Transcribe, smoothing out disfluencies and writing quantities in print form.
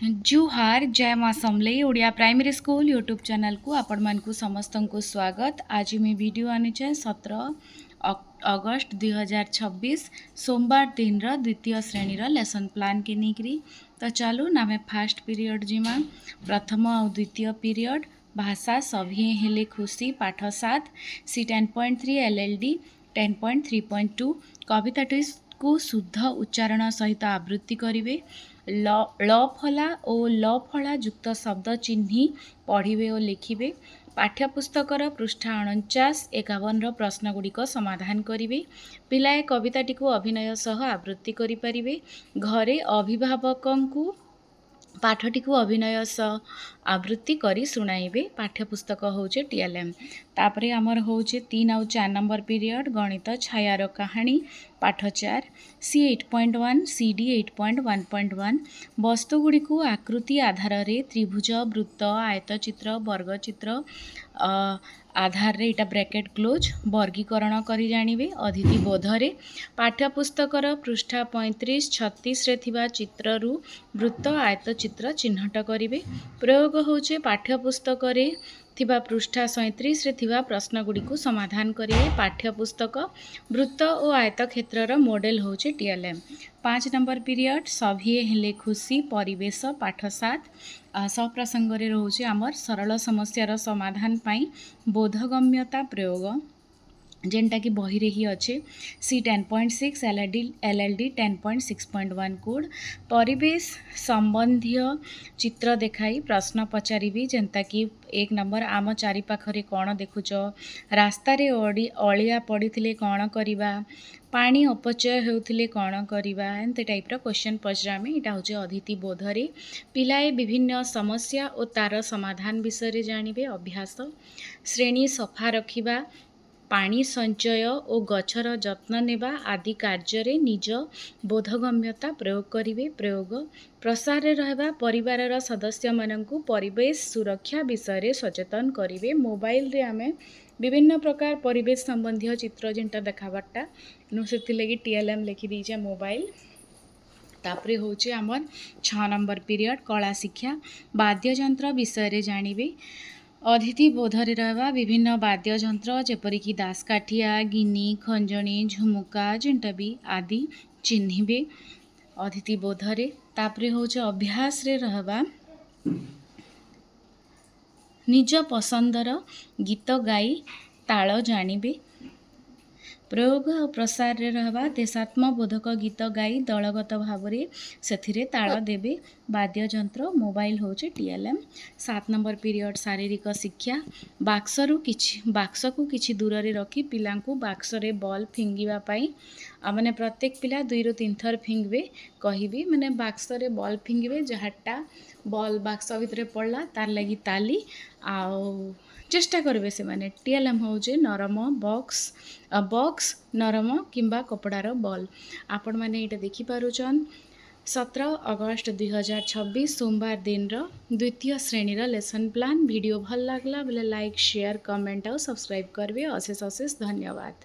जुहार जय माँ Samalei Odia primary school YouTube channel को आपण मानकु समस्त को स्वागत। आज मैं वीडियो आनीचे 17 अगस्त 2026 सोमवार दिन द्वितीय श्रेणी लेसन प्लान के निकरी। तो चलू ना फास्ट पीरियड जीमा प्रथम और द्वितीय पीरियड भाषा सभी हेले खुशी पाठ 7 सी 10.3 LLD 10.3.2 कविता को शुद्ध उच्चारण सहित आवृत्ति करेंगे। ल फला और ल फला युक्त शब्द चिन्ह पढ़े और लिखे। पाठ्यपुस्तकर पृष्ठा 49-51 प्रश्न गुड़िक समाधान करेंगे। पिलाए कविताटी को अभिनय सह आवृत्ति करें। घरे अभिभावकों को पाठटी को अभिनय सह आवृत्ति करी शुणाइबे। पाठ्यपुस्तक होचे TLM। तापरे आमर होचे 3 और 4 नंबर पीरियड गणित छायार कहानी पाठ 4 C 8.1 CD 8.1.1 वस्तु गुड़ी को आकृति आधार रे त्रिभुज वृत्त आयतचित्र वर्गचित्र आधार रे इटा ब्रैकेट क्लोज वर्गीकरण करी जानिबे। अतिथि बोधरे पाठ्यपुस्तकर पृष्ठा 35-36 रे थिबा चित्ररु वृत्त आयतचित्र चिन्हट करिवे। प्रयोग होचे पाठ्यपुस्तक रे थिबा पृष्ठा 37 रे थिबा प्रश्न गुड़ी को समाधान करिवे। पाठ्यपुस्तक वृत्त और आयत क्षेत्रर मॉडल होचे TLM। 5 नंबर पीरियड सभी हेले खुशी परिवेश पाठ 7 सप्रसंग रे रोचे आमर सरल समस्यार समाधान पाई बोधगम्यता प्रयोग जेनटा कि बही रे ही अच्छे C 10.6 LLD 10.6.1 कोड परिवेश संबंधी चित्र देखाई प्रश्न पचारि जेनता कि 1 नंबर आम चारि पाखरे कौन देखुच रास्ता रे अलिया पड़ी कौन करिबा पानी अपचय होउथिले कौन करिबा एंते टाइप रो क्वेश्चन पचरामे। इटा होचे अतिथि बोधरे पिलाए विभिन्न समस्या और तार समाधान विषय रे जानिबे। अभ्यास श्रेणी सफा रखिबा पानी संचय और गछर जत्न नेबा आदि कार्य रे निज बोधगम्यता प्रयोग करिवे। प्रयोग प्रसार रे रहबा परिवार सदस्य माननकु परिवेश सुरक्षा विषय रे सचेतन करिवे। मोबाइल रे आमे विभिन्न प्रकार परिवेश संबंधी चित्र जेनटा देखाबाटा नु सेति लगी TLM लिखि दीजे मोबाइल। तापरे होचे आमर 6 नंबर पीरियड कला शिक्षा वाद्य यंत्र विषय रे जानिबे। अतिथि बोधरे रहबा विभिन्न वाद्य यंत्र जेपरिक दासकाठिया गिनी खंजणी झुमुका जेनटा भी आदि चिन्हिबे अतिथि बोधरे। तापरे होचे अभ्यास रे रहबा निज पसंदर गीत गाई ताल जानिबे। प्रयोग और प्रसार रे रहबा देशात्मबोधक गीत गाई दलगत भाव रे सेथिरे ताल देबे। वाद्य यंत्र मोबाइल होचे TLM। 7 नंबर पीरियड शारीरिक शिक्षा बाक्स को किछि दूर रे रखी पिला को बाक्स रे बॉल फिंगिबा पाई माने प्रत्येक पिला 2 ରୁ 3 थर फिंगबे कहिबी माने बाक्स रे बॉल फिंगिबे जहाटा बॉल बाक्स भितर पड़ला तार लगी ताली आउ चेष्टा करेंगे से माने। TLM होचे नरम बॉक्स नरम किंबा कपड़ार बॉल आपण मैंने ये देखी पारुचन। 17 अगस्त 2026 सोमवार दिन द्वितीय श्रेणी लेसन प्लान वीडियो भल लगला बोले लाइक शेयर कमेंट और सब्सक्राइब करेंगे। अशेष धन्यवाद।